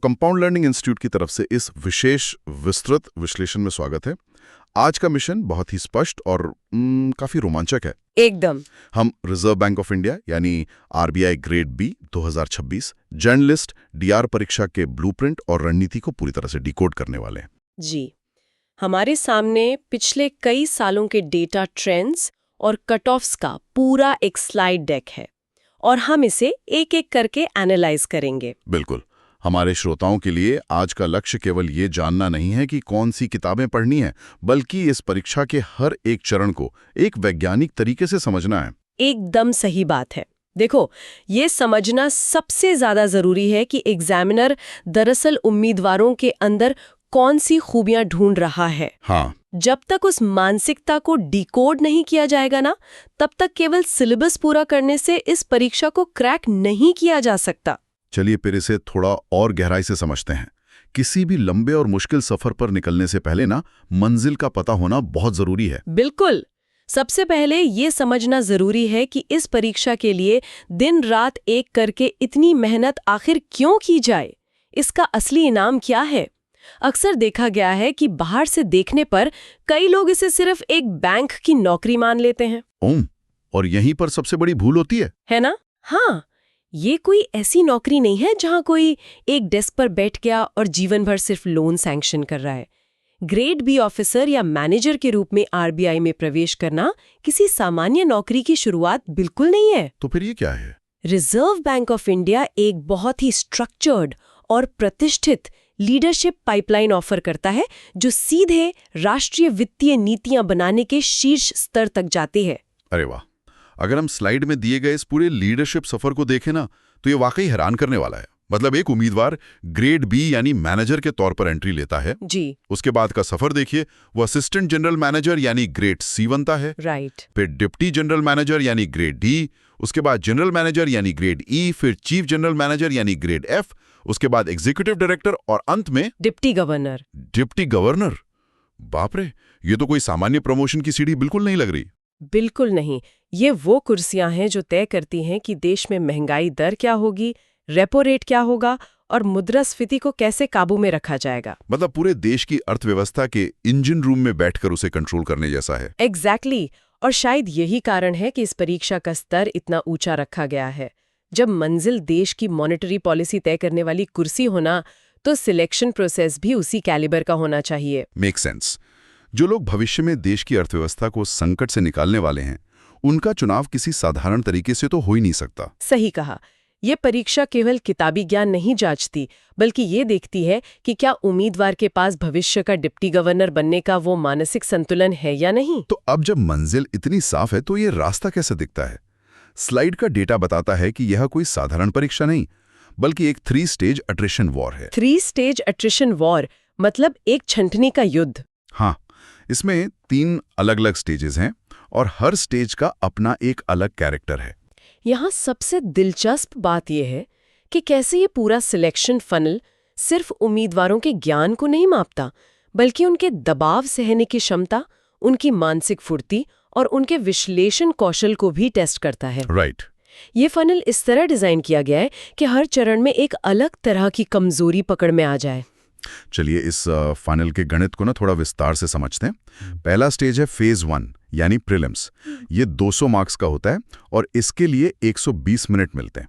Compound learning institute की तरफ से इस विशेष विस्तृत विश्लेषण में स्वागत है। आज का मिशन बहुत ही स्पष्ट और काफी रोमांचक है। एकदम। हम रिजर्व बैंक ऑफ इंडिया यानी RBI grade B 2026 journalist DR परीक्षा के ब्लूप्रिंट और रणनीति को पूरी तरह से डिकोड करने वाले हैं। जी, हमारे सामने पिछले कई सालों के डेटा ट्रेंड्स और कट ऑफ्स का पूरा एक स्लाइड डेक है और हम इसे एक एक करके एनालाइज करेंगे। बिल्कुल। हमारे श्रोताओं के लिए आज का लक्ष्य केवल ये जानना नहीं है कि कौन सी किताबें पढ़नी है, बल्कि इस परीक्षा के हर एक चरण को एक वैज्ञानिक तरीके से समझना है। एकदम सही बात है। देखो, ये समझना सबसे ज्यादा जरूरी है कि एग्जामिनर दरअसल उम्मीदवारों के अंदर कौन सी खूबियां ढूंढ रहा है। हाँ, जब तक उस मानसिकता को डिकोड नहीं किया जाएगा ना, तब तक केवल सिलेबस पूरा करने से इस परीक्षा को क्रैक नहीं किया जा सकता। चलिए फिर इसे थोड़ा और गहराई से समझते हैं। किसी भी लंबे और मुश्किल सफर पर निकलने से पहले ना मंजिल का पता होना बहुत जरूरी है। बिल्कुल। सबसे पहले ये समझना जरूरी है कि इस परीक्षा के लिए दिन रात एक करके इतनी मेहनत आखिर क्यों की जाए, इसका असली इनाम क्या है। अक्सर देखा गया है कि बाहर से देखने पर कई लोग इसे सिर्फ एक बैंक की नौकरी मान लेते हैं। और यहीं पर सबसे बड़ी भूल होती है ना? हाँ, ये कोई ऐसी नौकरी नहीं है जहां कोई एक डेस्क पर बैठ गया और जीवन भर सिर्फ लोन सैंक्शन कर रहा है। ग्रेड बी ऑफिसर या मैनेजर के रूप में आरबीआई में प्रवेश करना किसी सामान्य नौकरी की शुरुआत बिल्कुल नहीं है। तो फिर ये क्या है? रिजर्व बैंक ऑफ इंडिया एक बहुत ही स्ट्रक्चर्ड और प्रतिष्ठित लीडरशिप पाइपलाइन ऑफर करता है, जो सीधे राष्ट्रीय वित्तीय नीतियां बनाने के शीर्ष स्तर तक जाती है। अरे वाह! अगर हम स्लाइड में दिए गए इस पूरे लीडरशिप सफर को देखें ना, तो ये वाकई हैरान करने वाला है। मतलब एक उम्मीदवार ग्रेड बी यानी मैनेजर के तौर पर एंट्री लेता है जी। उसके बाद का सफर देखिए, वो असिस्टेंट जनरल मैनेजर यानी ग्रेड सी बनता है। राइट। फिर डिप्टी जनरल मैनेजर यानी ग्रेड डी, उसके बाद जनरल मैनेजर यानी ग्रेड ई, फिर चीफ जनरल मैनेजर यानी ग्रेड एफ, उसके बाद एग्जीक्यूटिव डायरेक्टर और अंत में डिप्टी गवर्नर। Deputy governor. बाप रे, ये तो कोई सामान्य प्रमोशन की सीढ़ी बिल्कुल नहीं लग रही। बिल्कुल नहीं। ये वो कुर्सियां हैं जो तय करती हैं कि देश में महंगाई दर क्या होगी, रेपो रेट क्या होगा और मुद्रास्फीति को कैसे काबू में रखा जाएगा। मतलब पूरे देश की अर्थव्यवस्था के इंजन रूम में बैठकर उसे कंट्रोल करने जैसा है। एग्जैक्टली। और शायद यही कारण है कि इस परीक्षा का स्तर इतना ऊंचा रखा गया है। जब मंजिल देश की मॉनेटरी पॉलिसी तय करने वाली कुर्सी होना, तो सिलेक्शन प्रोसेस भी उसी कैलिबर का होना चाहिए। Make sense. जो लोग भविष्य में देश की अर्थव्यवस्था को संकट से निकालने वाले हैं, उनका चुनाव किसी साधारण तरीके से तो हो ही नहीं सकता। सही कहा। ये परीक्षा केवल किताबी ज्ञान नहीं जांचती, बल्कि ये देखती है कि क्या उम्मीदवार के पास भविष्य का डिप्टी गवर्नर बनने का वो मानसिक संतुलन है या नहीं। तो अब जब मंजिल इतनी साफ है, तो ये रास्ता कैसे दिखता है? स्लाइड का डेटा बताता है कि यह कोई साधारण परीक्षा नहीं, बल्कि एक 3 स्टेज अट्रिशन वॉर है। 3 स्टेज अट्रिशन वॉर मतलब एक छंटनी का युद्ध। हाँ, इसमें 3 अलग-अलग स्टेजेस हैं और हर स्टेज का अपना एक अलग कैरेक्टर है। यहाँ सबसे दिलचस्प बात यह है कि कैसे ये पूरा सिलेक्शन फनल सिर्फ उम्मीदवारों के ज्ञान को नहीं मापता, बल्कि उनके दबाव सहने की क्षमता, उनकी मानसिक फुर्ती और उनके विश्लेषण कौशल को भी टेस्ट करता है। राइट। ये फनल इस तरह डिजाइन किया गया है कि हर चरण में एक अलग तरह की कमजोरी पकड़ में आ जाए। चलिए इस फाइनल के गणित को ना थोड़ा विस्तार से समझते हैं। पहला स्टेज है फेज 1 यानी प्रीलिम्स। ये 200 मार्क्स का होता है और इसके लिए 120 मिनट मिलते हैं।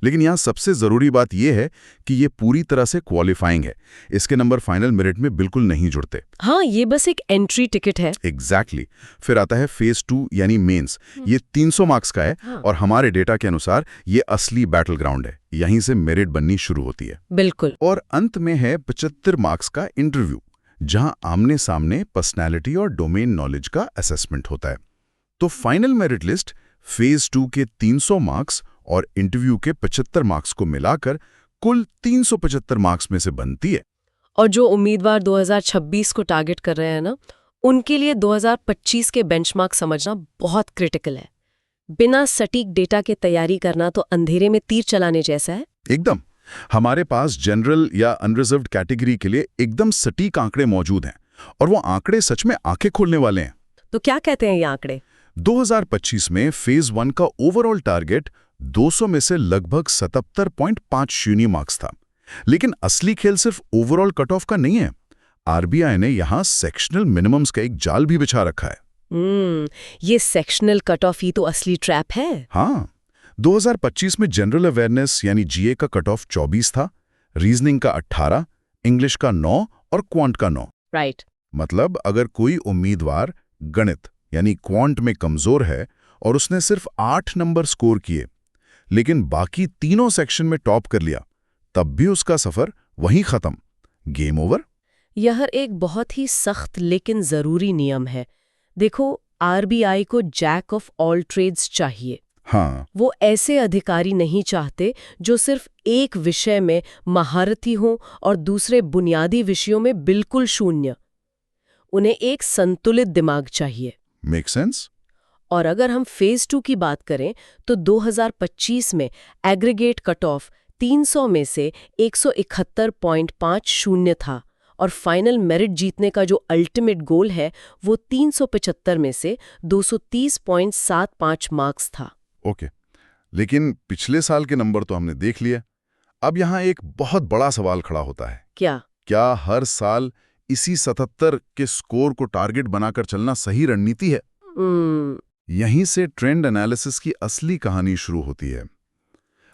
लेकिन यहाँ सबसे जरूरी बात यह है कि ये पूरी तरह से क्वालिफाइंग है। इसके नंबर फाइनल मेरिट में बिल्कुल नहीं जुड़ते। हाँ, ये बस एक एंट्री टिकट है। एग्जैक्टली। फिर आता है फेज 2 यानी मेंस। ये 300 मार्क्स का है। हाँ। और हमारे डेटा के अनुसार ये असली बैटल ग्राउंड है। यहीं से मेरिट बननी शुरू होती है। बिल्कुल। और अंत में है 75 मार्क्स का इंटरव्यू, जहां आमने सामने पर्सनैलिटी और डोमेन नॉलेज का असेसमेंट होता है। तो फाइनल मेरिट लिस्ट फेज 2 के 300 मार्क्स और इंटरव्यू के 75 मार्क्स को मिलाकर कुल 375 मार्क्स में से बनती है। और जो उम्मीदवार 2026 को टारगेट कर रहे हैं ना, उनके लिए 2025 के बेंचमार्क समझना बहुत क्रिटिकल है। बिना सटीक डेटा के तैयारी करना तो अंधेरे में तीर चलाने जैसा है। एकदम। हमारे पास जनरल या अनरिजर्व्ड कैटेगरी के लिए एकदम सटीक आंकड़े मौजूद हैं और वो आंकड़े सच में आंखें खोलने वाले हैं। तो क्या कहते हैं ये आंकड़े? 2025 में फेज 1 का ओवरऑल टारगेट 200 में से लगभग 77.50 मार्क्स था। लेकिन असली खेल सिर्फ ओवरऑल कट ऑफ का नहीं है। आरबीआई ने यहाँ सेक्शनल मिनिमम्स का एक जाल भी बिछा रखा है। ये सेक्शनल कट ऑफ ही तो असली ट्रैप है। हाँ, 2025 में जनरल अवेयरनेस यानी जीए का कट ऑफ 24 था, रीजनिंग का 18, इंग्लिश का 9 और क्वांट का 9। राइट। मतलब अगर कोई उम्मीदवार गणित यानी क्वांट में कमजोर है और उसने सिर्फ 8 नंबर स्कोर किए, लेकिन बाकी तीनों सेक्शन में टॉप कर लिया, तब भी उसका सफर वहीं खत्म, गेम ओवर। यह एक बहुत ही सख्त लेकिन जरूरी नियम है। देखो, आरबीआई को जैक ऑफ ऑल ट्रेड्स चाहिए। हाँ, वो ऐसे अधिकारी नहीं चाहते जो सिर्फ एक विषय में महारथी हों और दूसरे बुनियादी विषयों में बिल्कुल शून्य। उन्हें एक संतुलित दिमाग चाहिए। Make sense. और अगर हम फेज 2 की बात करें तो 2025 में एग्रीगेट कट ऑफ 300 में से 171.50 था और फाइनल मेरिट जीतने का जो अल्टीमेट गोल है वो 375 में से 230.75 मार्क्स था। ओके, लेकिन पिछले साल के नंबर तो हमने देख लिए। अब यहाँ एक बहुत बड़ा सवाल खड़ा होता है। क्या हर साल इसी 77 के स्कोर को टारगेट बनाकर चलना सही रणनीति है? यहीं से ट्रेंड एनालिसिस की असली कहानी शुरू होती है।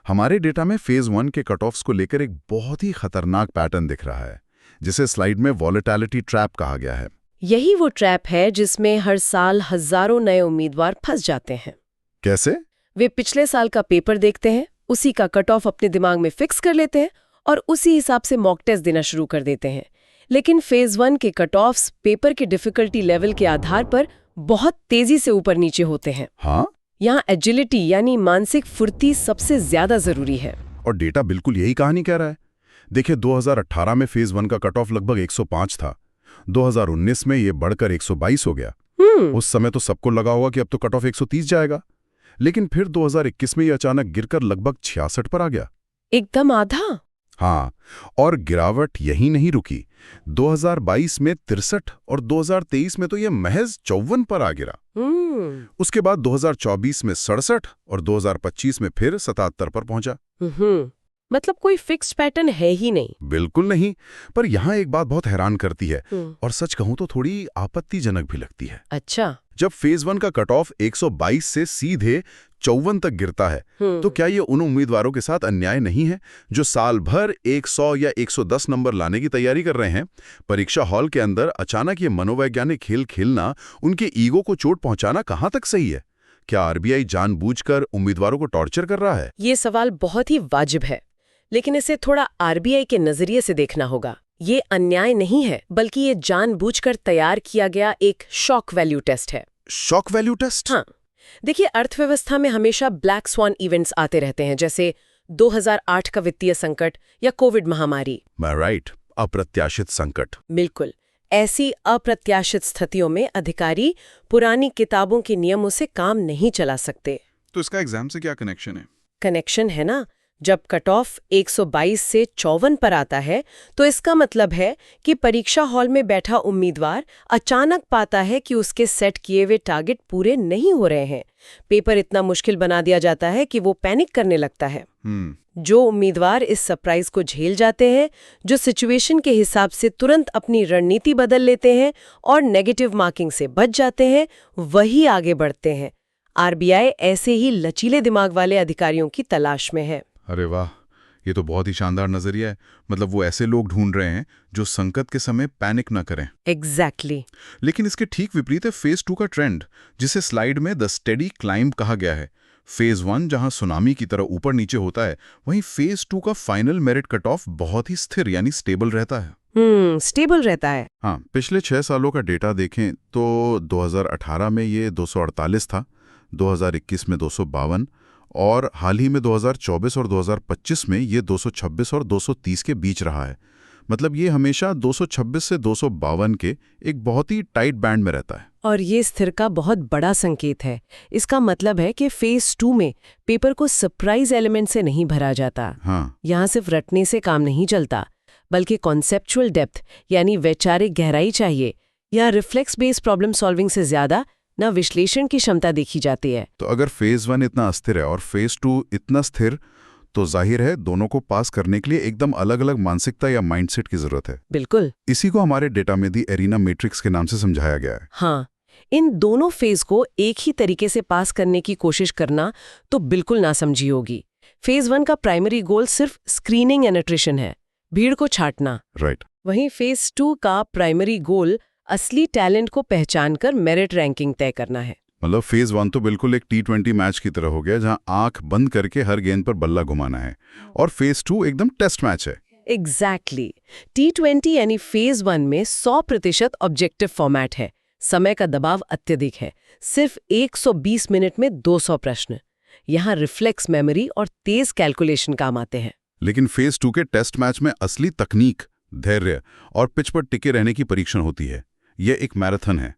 हमारे डेटा में फेज 1 के कट ऑफ्स को लेकर एक बहुत ही खतरनाक पैटर्न दिख रहा है, जिसे स्लाइड में वॉलेटिलिटी ट्रैप कहा गया है। यही वो ट्रैप है जिसमें हर साल हजारों नए उम्मीदवार फंस जाते हैं। कैसे? वे पिछले साल का पेपर देखते हैं, उसी का कट ऑफ अपने दिमाग में फिक्स कर लेते हैं और उसी हिसाब से मॉक टेस्ट देना शुरू कर देते हैं। लेकिन फेज 1 के कट ऑफ्स पेपर के डिफिकल्टी लेवल के आधार पर बहुत तेजी से ऊपर नीचे होते हैं। हाँ? यहाँ एजिलिटी यानी मानसिक फुर्ती सबसे ज्यादा जरूरी है। और डेटा बिल्कुल यही कहानी कह रहा है। देखिए, 2018 में फेज 1 का कट ऑफ लगभग 105 था। 2019 में ये बढ़कर 122 हो गया। उस समय तो सबको लगा होगा कि अब तो कट ऑफ 130 जाएगा, लेकिन फिर 2021 में ये अचानक गिरकर लगभग 66 पर आ गया। एकदम आधा। हाँ, और गिरावट यही नहीं रुकी। 2022 में 63 और 2023 में तो ये महज 54 पर आ गिरा। उसके बाद 2024 में 67 और 2025 में फिर 77 पर पहुंचा। मतलब कोई फिक्स्ड पैटर्न है ही नहीं। बिल्कुल नहीं। पर यहाँ एक बात बहुत हैरान करती है और सच कहूं तो थोड़ी आपत्तिजनक भी लगती है। अच्छा। जब फेज 1 का कट ऑफ 122 से सीधे 54 तक गिरता है, तो क्या ये उन उम्मीदवारों के साथ अन्याय नहीं है जो साल भर 100 या 110 नंबर लाने की तैयारी कर रहे हैं? परीक्षा हॉल के अंदर अचानक ये मनोवैज्ञानिक खेल खेलना, उनके ईगो को चोट पहुंचाना कहाँ तक सही है? क्या आरबीआई जानबूझकर उम्मीदवारों को टॉर्चर कर रहा है? ये सवाल बहुत ही वाजिब है, लेकिन इसे थोड़ा आरबीआई के नजरिए से देखना होगा। ये अन्याय नहीं है, बल्कि ये जानबूझकर तैयार किया गया एक शॉक वैल्यू टेस्ट है। Shock value test? हाँ, देखिए, अर्थव्यवस्था में हमेशा ब्लैक स्वान इवेंट्स आते रहते हैं, जैसे 2008 का वित्तीय संकट या कोविड महामारी। राइट, अप्रत्याशित संकट। बिल्कुल। ऐसी अप्रत्याशित स्थितियों में अधिकारी पुरानी किताबों के नियमों से काम नहीं चला सकते। तो इसका एग्जाम से क्या कनेक्शन है? कनेक्शन है ना। जब कट ऑफ 122 से 54 पर आता है तो इसका मतलब है कि परीक्षा हॉल में बैठा उम्मीदवार अचानक पाता है कि उसके सेट किए हुए टारगेट पूरे नहीं हो रहे हैं। पेपर इतना मुश्किल बना दिया जाता है कि वो पैनिक करने लगता है। जो उम्मीदवार इस सरप्राइज को झेल जाते हैं, जो सिचुएशन के हिसाब से तुरंत अपनी रणनीति बदल लेते हैं और नेगेटिव मार्किंग से बच जाते हैं, वही आगे बढ़ते हैं। आरबीआई ऐसे ही लचीले दिमाग वाले अधिकारियों की तलाश में है। अरे वाह, ये तो बहुत ही शानदार नजरिया है। मतलब वो ऐसे लोग ढूंढ रहे हैं जो संकट के समय पैनिक ना करें। एग्जैक्टली। लेकिन इसके ठीक विपरीत है फेज 2 का ट्रेंड, जिसे स्लाइड में द स्टेडी क्लाइंब कहा गया है। फेज 1 जहां सुनामी की तरह ऊपर नीचे होता है, वहीं फेज 2 का फाइनल मेरिट कट ऑफ बहुत ही स्थिर यानी स्टेबल रहता है। स्टेबल रहता है। हाँ, पिछले 6 सालों का डेटा देखें तो 2018 में ये 248 था, 2021 में 252 और हाल ही में 2024 और 2025 में ये 226 और 230 के बीच रहा है। मतलब ये हमेशा 226 से 252 के एक बहुत ही टाइट बैंड में रहता है। और ये स्थिर का बहुत बड़ा संकेत है। इसका मतलब है कि फेज 2 में पेपर को सरप्राइज एलिमेंट से नहीं भरा जाता। हाँ। यहाँ सिर्फ रटने से काम नहीं चलता, बल्कि कॉन्सेप्चुअल डेप्थ यानी वैचारिक गहराई चाहिए। या रिफ्लेक्स बेस्ड प्रॉब्लम सॉल्विंग से ज्यादा ना विश्लेषण की क्षमता देखी जाती है। तो अगर फेज 1 इतना अस्थिर है और फेज 2 इतना स्थिर, तो जाहिर है दोनों को पास करने के लिए एकदम अलग-अलग मानसिकता या माइंडसेट की जरूरत है। बिल्कुल। इसी को हमारे डेटा में दी एरिना मैट्रिक्स के नाम से समझाया गया है। हाँ, इन दोनों फेज को एक ही तरीके से पास करने की कोशिश करना तो बिल्कुल नासमझी होगी। फेज 1 का प्राइमरी गोल सिर्फ स्क्रीनिंग एंड न्यूट्रिशन है, भीड़ को छांटना। राइट। वहीं फेज 2 का प्राइमरी गोल असली टैलेंट को पहचानकर मेरिट रैंकिंग तय करना है। मतलब फेज 1 तो बिल्कुल एक T20 मैच की तरह हो गया, जहां आंख बंद करके हर गेंद पर बल्ला घुमाना है, और फेज 2 एकदम टेस्ट मैच है। एग्जैक्टली। T20 यानी फेज 1 में 100% ऑब्जेक्टिव फॉर्मेट है, समय का दबाव अत्यधिक है, सिर्फ 120 मिनट में 200 प्रश्न। यहाँ रिफ्लेक्स मेमोरी और तेज कैलकुलेशन काम आते हैं। लेकिन फेज 2 के टेस्ट मैच में असली तकनीक, धैर्य और पिच पर टिके रहने की परीक्षण होती है। यह एक मैराथन है।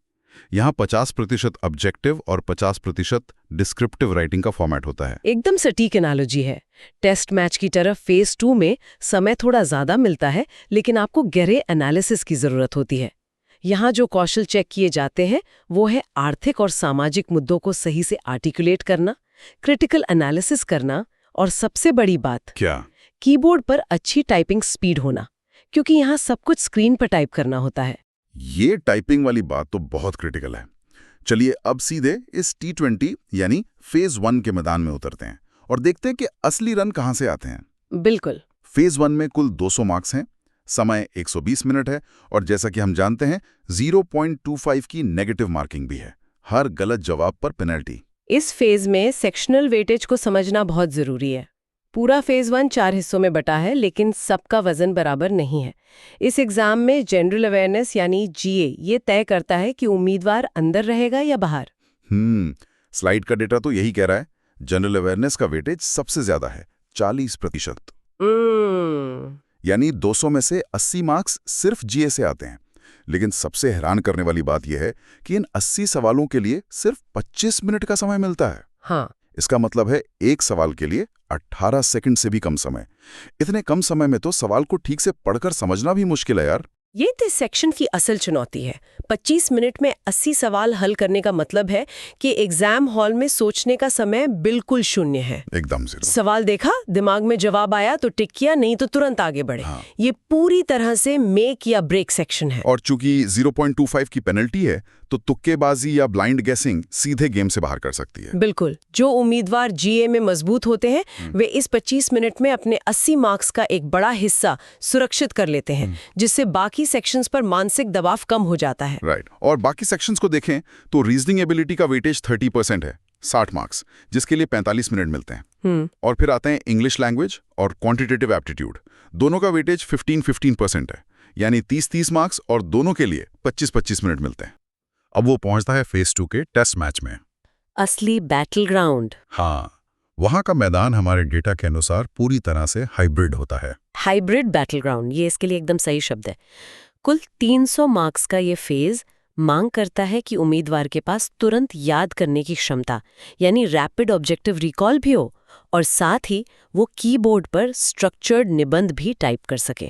यहाँ 50% ऑब्जेक्टिव और 50% डिस्क्रिप्टिव राइटिंग का फॉर्मेट होता है। एकदम सटीक एनालॉजी है। टेस्ट मैच की तरफ फेज 2 में समय थोड़ा ज्यादा मिलता है, लेकिन आपको गहरे एनालिसिस की जरूरत होती है। यहाँ जो कौशल चेक किए जाते हैं वो है आर्थिक और सामाजिक मुद्दों को सही से आर्टिकुलेट करना, क्रिटिकल एनालिसिस करना, और सबसे बड़ी बात क्या? कीबोर्ड पर अच्छी टाइपिंग स्पीड होना, क्योंकि यहाँ सब कुछ स्क्रीन पर टाइप करना होता है। ये टाइपिंग वाली बात तो बहुत क्रिटिकल है। चलिए अब सीधे इस T20 यानी फेज 1 के मैदान में उतरते हैं और देखते हैं कि असली रन कहां से आते हैं। बिल्कुल। फेज 1 में कुल 200 मार्क्स हैं, समय 120 मिनट है, और जैसा कि हम जानते हैं 0.25 की नेगेटिव मार्किंग भी है, हर गलत जवाब पर पेनल्टी। इस फेज में सेक्शनल वेटेज को समझना बहुत जरूरी है। पूरा फेज 1 4 हिस्सों में बटा है, लेकिन सबका वजन बराबर नहीं है। इस एग्जाम में जनरल अवेयरनेस यानी GA ये तय करता है कि उम्मीदवार अंदर रहेगा या बाहर। स्लाइड का डेटा तो यही कह रहा है। जनरल अवेयरनेस का वेटेज सबसे ज्यादा है, 40%। यानी 200 में से 80 मार्क्स सिर्फ GA से आते हैं। लेकिन सबसे हैरान करने वाली बात यह है कि इन 80 सवालों के लिए सिर्फ 25 मिनट का समय मिलता है। हाँ। इसका मतलब है एक सवाल के लिए 18 सेकंड से भी कम समय। इतने कम समय में तो सवाल को ठीक से पढ़कर समझना भी मुश्किल है यार। ये तो सेक्शन की असल चुनौती है। 25 मिनट में 80 सवाल हल करने का मतलब है कि एग्जाम हॉल में सोचने का समय बिल्कुल शून्य है। एकदम जीरो। सवाल देखा, दिमाग में जवाब आया तो टिक किया, नहीं तो तुरंत आगे बढ़े। हाँ। ये पूरी तरह से मेक या ब्रेक सेक्शन है। और चूंकि 0.25 की पेनल्टी है, तो तुक्केबाजी या ब्लाइंड गेसिंग सीधे गेम से बाहर कर सकती है। बिल्कुल। जो उम्मीदवार GA में मजबूत होते हैं वे इस 25 मिनट में अपने 80 मार्क्स का एक बड़ा हिस्सा सुरक्षित कर लेते हैं, जिससे बाकी सेक्शंस पर मानसिक दबाव कम हो जाता है। राइट। और बाकी सेक्शंस को देखें तो रीजनिंग एबिलिटी का वेटेज 30% है, 60 मार्क्स, जिसके लिए 45 मिनट मिलते हैं। और फिर आते हैं इंग्लिश लैंग्वेज और क्वांटिटेटिव एप्टीट्यूड। दोनों का वेटेज 15% है, यानी 30-30 मार्क्स, और दोनों के लिए 25-25 मिनट मिलते हैं। अब वो पहुंचता है फेज 2 के टेस्ट मैच में। असली बैटल ग्राउंड। हाँ, वहां का मैदान हमारे डेटा के अनुसार पूरी तरह से हाइब्रिड होता है। हाइब्रिड बैटल ग्राउंड, ये इसके लिए एकदम सही शब्द है। कुल 300 मार्क्स का ये फेज मांग करता है कि उम्मीदवार के पास तुरंत याद करने की क्षमता यानी रैपिड ऑब्जेक्टिव रिकॉल भी हो, और साथ ही वो कीबोर्ड पर स्ट्रक्चर्ड निबंध भी टाइप कर सके।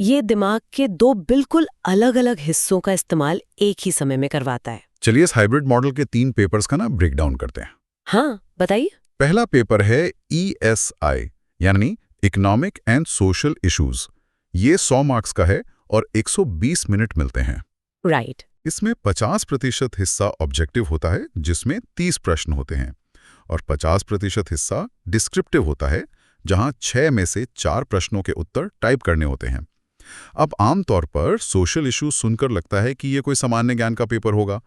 ये दिमाग के दो बिल्कुल अलग अलग हिस्सों का इस्तेमाल एक ही समय में करवाता है। चलिए इस हाइब्रिड मॉडल के 3 पेपर्स का ब्रेक डाउन करते हैं। हाँ, बताइए। पहला पेपर है ESI यानी इकोनॉमिक एंड सोशल इश्यूज। ये 100 मार्क्स का है और 120 मिनट मिलते हैं। राइट। इसमें 50% हिस्सा ऑब्जेक्टिव होता है, जिसमें 30 प्रश्न होते हैं, और 50% हिस्सा डिस्क्रिप्टिव होता है, जहां 6 में से 4 प्रश्नों के उत्तर टाइप करने होते हैं। अब आमतौर पर सोशल इश्यूज सुनकर लगता है कि ये कोई सामान्य ज्ञान का पेपर होगा,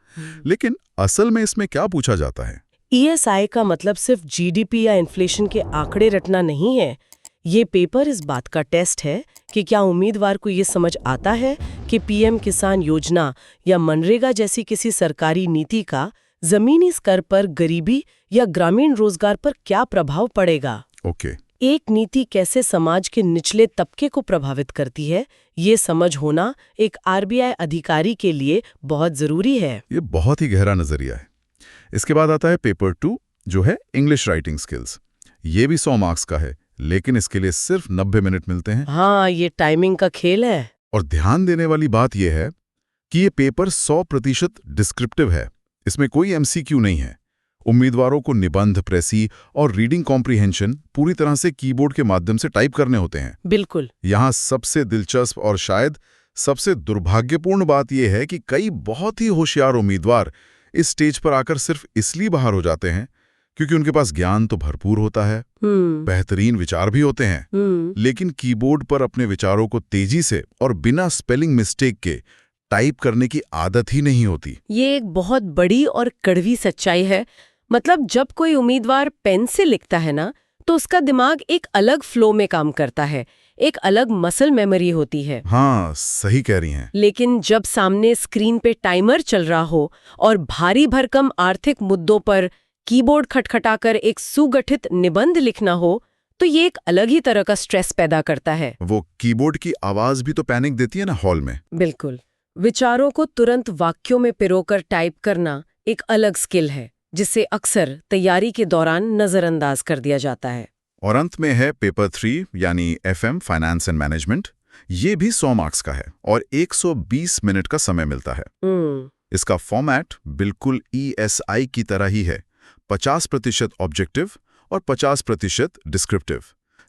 लेकिन असल में इसमें क्या पूछा जाता है? ESI का मतलब सिर्फ GDP या इन्फ्लेशन के आंकड़े रटना नहीं है। ये पेपर इस बात का टेस्ट है कि क्या उम्मीदवार को ये समझ आता है कि PM किसान योजना या मनरेगा जैसी किसी सरकारी नीति का जमीनी स्तर पर गरीबी या ग्रामीण रोजगार पर क्या प्रभाव पड़ेगा। ओके। एक नीति कैसे समाज के निचले तबके को प्रभावित करती है, ये समझ होना एक RBI अधिकारी के लिए बहुत जरूरी है। ये बहुत ही गहरा नजरिया है। इसके बाद आता है पेपर 2, जो है इंग्लिश राइटिंग स्किल्स। ये भी 100 मार्क्स का है, लेकिन इसके लिए सिर्फ 90 मिनट मिलते हैं। हाँ, ये टाइमिंग का खेल है। और ध्यान देने वाली बात यह है कि ये पेपर 100% डिस्क्रिप्टिव है। इसमें कोई MCQ नहीं है। उम्मीदवारों को निबंध, प्रेसी और रीडिंग कॉम्प्रिहेंशन पूरी तरह से कीबोर्ड के माध्यम से टाइप करने होते हैं। बिल्कुल। यहाँ सबसे दिलचस्प और शायद सबसे दुर्भाग्यपूर्ण बात यह है कि कई बहुत ही होशियार उम्मीदवार इस स्टेज पर आकर सिर्फ इसलिए बाहर हो जाते हैं क्योंकि उनके पास ज्ञान तो भरपूर होता है, बेहतरीन विचार भी होते हैं, लेकिन कीबोर्ड पर अपने विचारों को तेजी से और बिना स्पेलिंग मिस्टेक के टाइप करने की आदत ही नहीं होती। ये एक बहुत बड़ी और कड़वी सच्चाई है। मतलब जब कोई उम्मीदवार पेन से लिखता है ना, तो उसका दिमाग एक अलग फ्लो में काम करता है, एक अलग मसल मेमोरी होती है। हाँ, सही कह रही हैं। लेकिन जब सामने स्क्रीन पे टाइमर चल रहा हो और भारी भरकम आर्थिक मुद्दों पर कीबोर्ड खटखटाकर एक सुगठित निबंध लिखना हो, तो ये एक अलग ही तरह का स्ट्रेस पैदा करता है। वो कीबोर्ड की आवाज भी तो पैनिक देती है ना हॉल में। बिल्कुल। विचारों को तुरंत वाक्यों में पिरोकर टाइप करना एक अलग स्किल है, जिसे अक्सर तैयारी के दौरान नजरअंदाज कर दिया जाता है। और अंत में है पेपर 3 यानी FM फाइनेंस एंड मैनेजमेंट। ये भी 100 मार्क्स का है और 120 मिनट का समय मिलता है। इसका फॉर्मेट बिल्कुल ESI की तरह ही है, 50% ऑब्जेक्टिव और 50% डिस्क्रिप्टिव,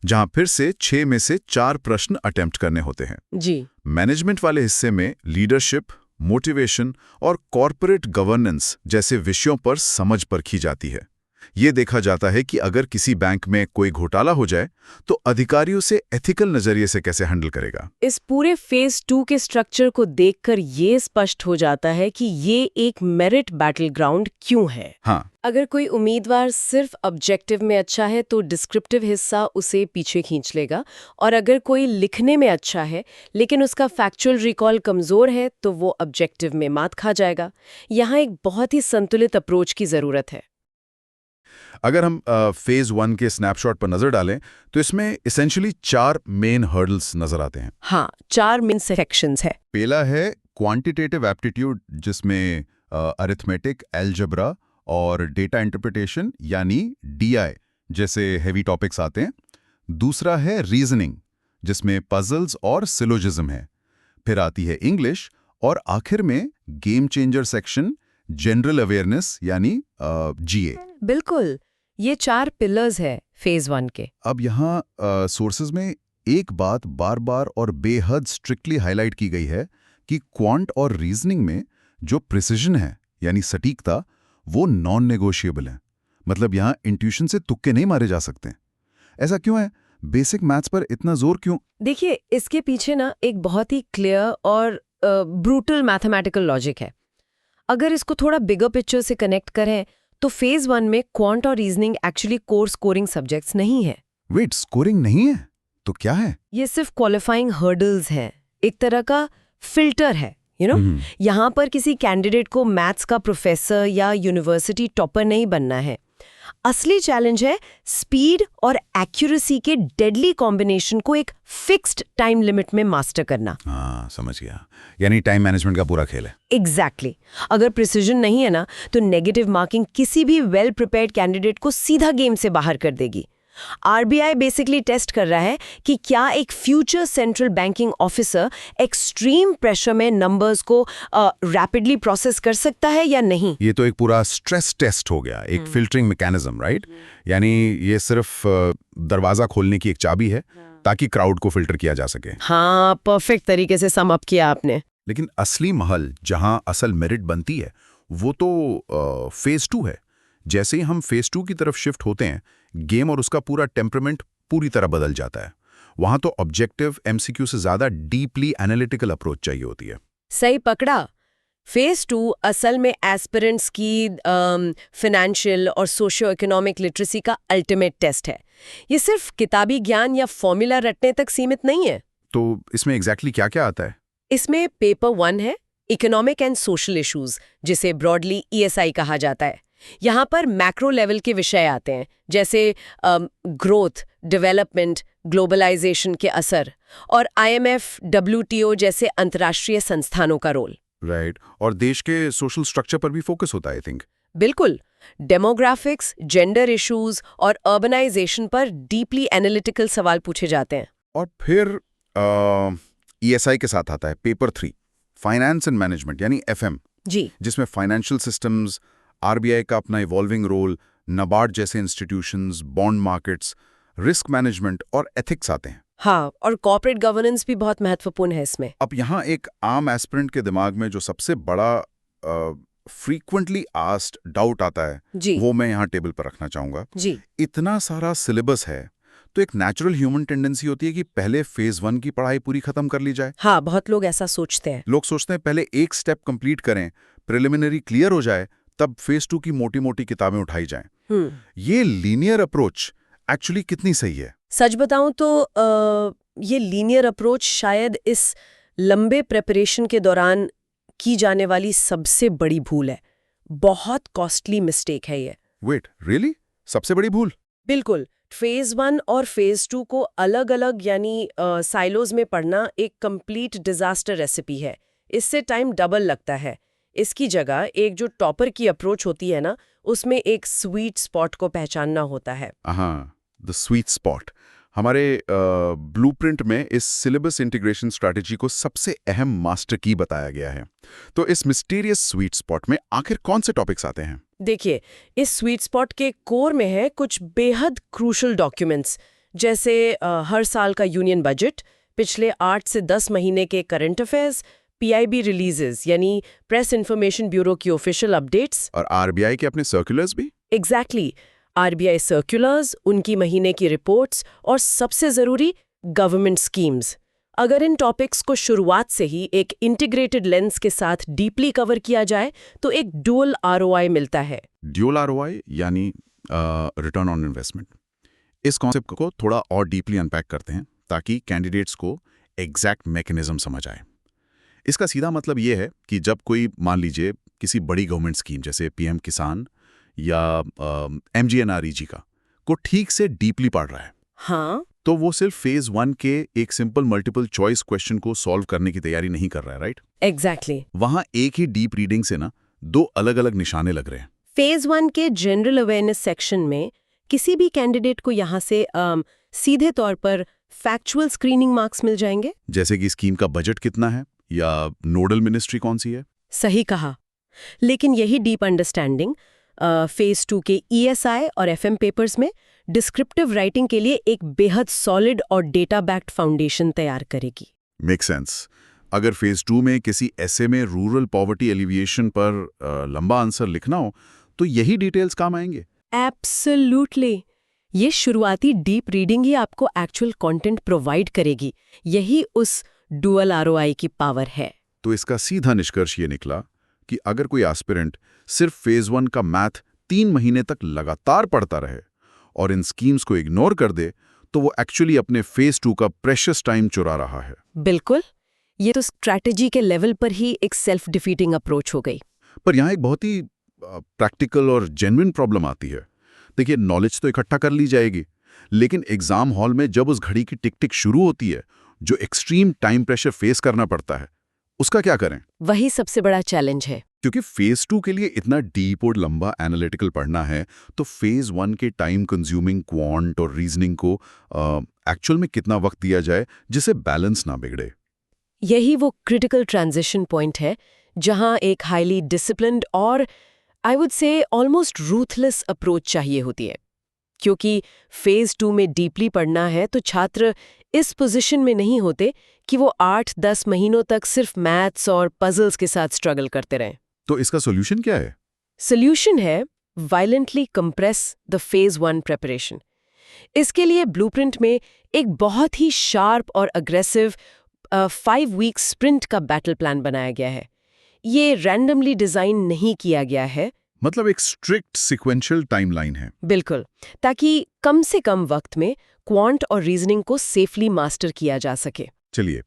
जहां फिर से 6 में से 4 प्रश्न अटेम्प्ट करने होते हैं। जी। मैनेजमेंट वाले हिस्से में लीडरशिप, मोटिवेशन और कॉर्पोरेट गवर्नेंस जैसे विषयों पर समझ परखी जाती है। ये देखा जाता है कि अगर किसी बैंक में कोई घोटाला हो जाए तो अधिकारियों से एथिकल नजरिए से कैसे हैंडल करेगा। इस पूरे फेज 2 के स्ट्रक्चर को देखकर ये स्पष्ट हो जाता है कि ये एक मेरिट बैटल ग्राउंड क्यों है। हाँ, अगर कोई उम्मीदवार सिर्फ ऑब्जेक्टिव में अच्छा है तो डिस्क्रिप्टिव हिस्सा उसे पीछे खींच लेगा, और अगर कोई लिखने में अच्छा है लेकिन उसका फैक्चुअल रिकॉल कमजोर है तो वो ऑब्जेक्टिव में मात खा जाएगा। यहाँ एक बहुत ही संतुलित अप्रोच की जरूरत है। अगर हम फेज 1 के स्नैपशॉट पर नजर डालें तो इसमें इसेंशियली 4 मेन हर्डल्स नजर आते हैं। हाँ, 4 मेन सेक्शंस है। पहला है क्वांटिटेटिव एप्टीट्यूड, जिसमें अरिथमेटिक, अलजेब्रा और डेटा इंटरप्रिटेशन यानी DI जैसे हेवी टॉपिक्स आते हैं। दूसरा है रीजनिंग, जिसमें पजल्स और सिलोजिज्म है। फिर आती है इंग्लिश और आखिर में game changer section, general awareness यानी GA। बिल्कुल, ये 4 पिलर्स है फेज 1 के। अब यहाँ सोर्सेज में एक बात बार बार और बेहद स्ट्रिक्टली हाईलाइट की गई है कि क्वांट और रीजनिंग में जो प्रिसिजन है यानी सटीकता, वो नॉन नेगोशिएबल है। मतलब यहाँ इंट्यूशन से तुक्के नहीं मारे जा सकते। ऐसा क्यों है? बेसिक मैथ्स पर इतना जोर क्यों? देखिए, इसके पीछे ना एक बहुत ही क्लियर और ब्रूटल मैथमेटिकल लॉजिक है। अगर इसको थोड़ा बिगर पिक्चर से कनेक्ट करें तो फेज 1 में क्वांट और reasoning actually core scoring subjects नहीं है। वेट, स्कोरिंग नहीं है तो क्या है? ये सिर्फ क्वालिफाइंग हर्डल्स हैं, एक तरह का फिल्टर है। यहाँ पर किसी कैंडिडेट को मैथ्स का प्रोफेसर या यूनिवर्सिटी टॉपर नहीं बनना है। असली चैलेंज है स्पीड और एक्यूरेसी के डेडली कॉम्बिनेशन को एक फिक्स्ड टाइम लिमिट में मास्टर करना। हाँ, समझ गया। यानी टाइम मैनेजमेंट का पूरा खेल है। एग्जैक्टली। अगर प्रिसीजन नहीं है ना, तो नेगेटिव मार्किंग किसी भी वेल प्रिपेयर्ड कैंडिडेट को सीधा गेम से बाहर कर देगी। RBI बेसिकली टेस्ट कर रहा है कि क्या एक future central banking officer extreme pressure में नंबर्स को रैपिडली प्रोसेस कर सकता है या नहीं। ये तो एक पूरा स्ट्रेस टेस्ट हो गया, एक फिल्टरिंग मैकेनिज्म, राइट? यानी ये सिर्फ दरवाजा खोलने की एक चाबी है ताकि क्राउड को फिल्टर किया जा सके। हाँ, परफेक्ट तरीके से सम अप किया आपने। लेकिन असली महल, जहां असल मेरिट बनती है, वो तो फेज 2 है। जैसे ही हम फेज 2 की तरफ शिफ्ट होते हैं, गेम और उसका पूरा टेम्परामेंट पूरी तरह बदल जाता है। वहां तो ऑब्जेक्टिव MCQ से ज्यादा डीपली एनालिटिकल अप्रोच चाहिए होती है। सही पकड़ा। फेज 2 असल में एस्पिरेंट्स की फाइनेंशियल और सोशियो इकोनॉमिक लिटरेसी का अल्टीमेट टेस्ट है। ये सिर्फ किताबी ज्ञान या फॉर्मूला रटने तक सीमित नहीं है। तो इसमें एग्जैक्टली क्या-क्या आता है? इसमें पेपर 1 है इकोनॉमिक एंड सोशल इश्यूज, जिसे ब्रॉडली ESI कहा जाता है। यहाँ पर मैक्रो लेवल के विषय आते हैं, जैसे ग्रोथ, डेवलपमेंट, ग्लोबलाइजेशन के असर और IMF, WTO जैसे अंतर्राष्ट्रीय संस्थानों का रोल। राइट। और देश के सोशल स्ट्रक्चर पर भी फोकस होता है, आई थिंक। बिल्कुल। डेमोग्राफिक्स, जेंडर इश्यूज और अर्बनाइजेशन पर डीपली एनालिटिकल सवाल पूछे जाते हैं। और फिर ESI के साथ आता है पेपर 3, फाइनेंस एंड मैनेजमेंट यानी FM, जी, जिसमें फाइनेंशियल सिस्टम्स, आरबीआई का अपना इवॉल्विंग रोल, नाबार्ड जैसे institutions, bond markets, risk management और एथिक्स आते हैं। हाँ, और कॉर्पोरेट गवर्नेंस भी बहुत महत्वपूर्ण है इसमें। अब यहाँ एक आम एस्पिरेंट के दिमाग में जो सबसे बड़ा फ्रीक्वेंटली आस्क्ड डाउट आता है, जी वो मैं यहाँ टेबल पर रखना चाहूंगा। जी इतना सारा सिलेबस है, तो एक नेचुरल ह्यूमन टेंडेंसी होती है कि पहले फेज 1 की पढ़ाई पूरी खत्म कर ली जाए। हाँ, बहुत लोग ऐसा सोचते हैं। लोग सोचते हैं पहले एक स्टेप कंप्लीट करें, प्रिलिमिनरी क्लियर हो जाए, तब फेज 2 की मोटी मोटी किताबें उठाई जाएं। ये लीनियर अप्रोच एक्चुअली कितनी सही है? सच बताऊं तो ये लीनियर अप्रोच शायद इस लंबे प्रेपरेशन के दौरान की जाने वाली सबसे बड़ी भूल है। बहुत कॉस्टली मिस्टेक है ये। Wait, really? सबसे बड़ी भूल? बिल्कुल। फेज 1 और फेज 2 को अलग अलग यानी साइलोज में पढ़ना एक कंप्लीट डिजास्टर रेसिपी है। इससे टाइम डबल लगता है। इसकी जगह एक जो टॉपर की अप्रोच होती है ना, उसमें एक स्वीट स्पॉट को पहचानना होता है। हाँ, द स्वीट स्पॉट। हमारे ब्लूप्रिंट में इस सिलेबस इंटीग्रेशन स्ट्रैटेजी को सबसे अहम मास्टर की बताया गया है। तो इस मिस्टीरियस स्वीट स्पॉट में आखिर कौन से टॉपिक्स आते हैं? देखिए, इस स्वीट स्पॉट के कोर में है कुछ बेहद क्रूशल डॉक्यूमेंट्स, जैसे हर साल का यूनियन बजट, पिछले 8 से 10 महीने के करंट अफेयर्स, पीआईबी रिलीजेस यानी प्रेस इन्फॉर्मेशन ब्यूरो की ऑफिशियल अपडेट्स, और आरबीआई के अपने सर्कुलर्स भी। एग्जैक्टली, आरबीआई सर्कुलर्स, उनकी महीने की रिपोर्ट्स और सबसे जरूरी गवर्नमेंट स्कीम्स। अगर इन टॉपिक्स को शुरुआत से ही एक इंटीग्रेटेड लेंस के साथ डीपली कवर किया जाए तो एक डुअल आरओआई मिलता है। ड्यूल आरओआई यानी रिटर्न ऑन इन्वेस्टमेंट। इस कॉन्सेप्ट को थोड़ा और डीपली अनपैक करते हैं ताकि कैंडिडेट्स को एग्जैक्ट मैकेनिज्म समझ आए। इसका सीधा मतलब ये है कि जब कोई, मान लीजिए, किसी बड़ी गवर्नमेंट स्कीम जैसे पीएम किसान या एमजीएनआरईजी को ठीक से डीपली पढ़ रहा है, हाँ, तो वो सिर्फ फेज 1 के एक सिंपल मल्टीपल चॉइस क्वेश्चन को सॉल्व करने की तैयारी नहीं कर रहा है, राइट? एग्जैक्टली। वहां एक ही डीप रीडिंग से ना 2 अलग अलग निशाने लग रहे हैं। फेज 1 के जनरल अवेयरनेस सेक्शन में किसी भी कैंडिडेट को यहाँ से सीधे तौर पर फैक्चुअल स्क्रीनिंग मार्क्स मिल जाएंगे, जैसे कि स्कीम का बजट कितना है या नोडल मिनिस्ट्री कौन सी है। सही कहा। लेकिन यही डीप अंडरस्टैंडिंग फेज 2 के ईएसआई और एफएम पेपर्स में डिस्क्रिप्टिव राइटिंग के लिए एक बेहद सॉलिड और डेटा बैक्ड फाउंडेशन तैयार करेगी। Make sense. अगर फेज 2 में किसी ऐसे में रूरल पॉवर्टी एलिविएशन पर लंबा आंसर लिखना हो तो यही डिटेल्स काम आएंगे। एब्सोल्युटली। ये शुरुआती डीप रीडिंग ही आपको एक्चुअल कंटेंट प्रोवाइड करेगी। यही उस डुअल आरओआई की पावर है। तो इसका सीधा निष्कर्ष ये निकला कि अगर कोई एस्पिरेंट सिर्फ फेज 1 का मैथ 3 महीने तक लगातार पढ़ता रहे और इन स्कीम्स को इग्नोर कर दे तो वो एक्चुअली अपने फेज 2 का प्रेशियस टाइम चुरा रहा है। बिल्कुल। ये तो स्ट्रैटेजी के लेवल पर ही एक सेल्फ डिफीटिंग अप्रोच हो गई। पर यहाँ एक बहुत ही प्रैक्टिकल और जेन्युइन प्रॉब्लम आती है। देखिए, नॉलेज तो इकट्ठा कर ली जाएगी, लेकिन एग्जाम हॉल में जब उस घड़ी की टिक टिक शुरू होती है, जो एक्सट्रीम टाइम प्रेशर फेस करना पड़ता है, उसका क्या करें? वही सबसे बड़ा चैलेंज है। क्योंकि फेज 2 के लिए इतना डीप और लंबा एनालिटिकल पढ़ना है, तो फेज 1 के टाइम कंज्यूमिंग क्वांट और रीजनिंग को एक्चुअल में कितना वक्त दिया जाए जिससे बैलेंस ना बिगड़े। यही वो क्रिटिकल ट्रांजिशन पॉइंट है जहां एक हाईली डिसिप्लिन्ड और I would say almost ruthless approach चाहिए होती है। क्योंकि फेज 2 में डीपली पढ़ना है तो छात्र इस पोजीशन में नहीं होते कि वो 8-10 महीनों तक सिर्फ मैथ्स और पजल्स के साथ स्ट्रगल करते रहें। तो इसका सॉल्यूशन क्या है? सॉल्यूशन है violently compress the phase 1 preparation. इसके लिए ब्लूप्रिंट में एक बहुत ही शार्प और अग्रेसिव 5 वीक स्प्रिंट का बैटल प्लान बनाया गया है। ये रैंडमली डिजाइन नहीं किया गया है, मतलब एक स्ट्रिक्ट सिक्वेंशियल टाइमलाइन है। बिल्कुल, ताकि कम से कम वक्त में क्वांट और रीजनिंग को सेफली मास्टर किया जा सके। चलिए,